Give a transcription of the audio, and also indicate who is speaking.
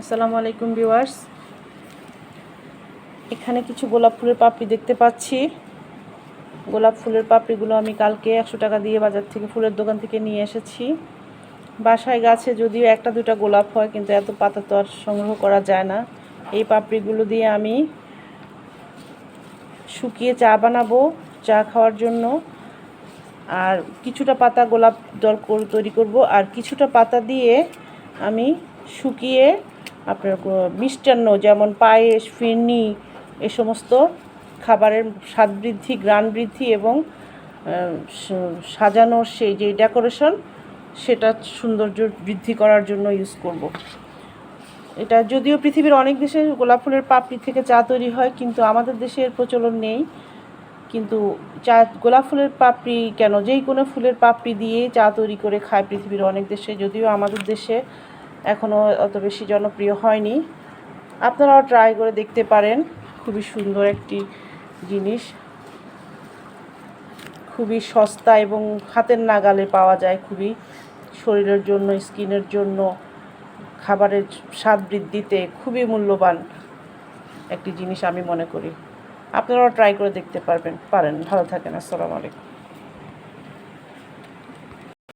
Speaker 1: আসসালামু আলাইকুম ভিউয়ার্স, এখানে কিছু গোলাপ ফুলের পাপড়ি দেখতে পাচ্ছি। গোলাপ ফুলের পাপড়িগুলো আমি কালকে 100 টাকা দিয়ে বাজার থেকে ফুলের দোকান থেকে নিয়ে এসেছি। বাসায় গাছে যদিও একটা দুটা গোলাপ হয়, কিন্তু এত পাতা তো আর সংগ্রহ করা যায় না। এই পাপড়িগুলো দিয়ে আমি শুকিয়ে চা বানাবো, চা খাওয়ার জন্য। আর কিছুটা পাতা গোলাপ জল তৈরি করব, আর কিছুটা পাতা দিয়ে আমি শুকিয়ে আপনার মিষ্টান্ন যেমন পায়েস, ফিরনি এ সমস্ত খাবারের স্বাদ বৃদ্ধি, ঘ্রাণ বৃদ্ধি এবং সাজানোর সেই যে ডেকোরেশন, সেটা সৌন্দর্য বৃদ্ধি করার জন্য ইউজ করব। এটা যদিও পৃথিবীর অনেক দেশে গোলাপ ফুলের পাপড়ি থেকে চা তৈরি হয়, কিন্তু আমাদের দেশে এর প্রচলন নেই। কিন্তু চা, গোলাপ ফুলের পাপড়ি কেন, যেই কোনো ফুলের পাপড়ি দিয়েই চা তৈরি করে খায় পৃথিবীর অনেক দেশে, যদিও আমাদের দেশে এখনও অত বেশি জনপ্রিয় হয়নি। আপনারাও ট্রাই করে দেখতে পারেন। খুবই সুন্দর একটি জিনিস, খুবই সস্তা এবং হাতের নাগালে পাওয়া যায়। খুবই শরীরের জন্য, স্কিনের জন্য, খাবারের স্বাদ বৃদ্ধিতে খুবই মূল্যবান একটি জিনিস আমি মনে করি। আপনারাও ট্রাই করে দেখতে পারেন। ভালো থাকেন। আসসালামু আলাইকুম।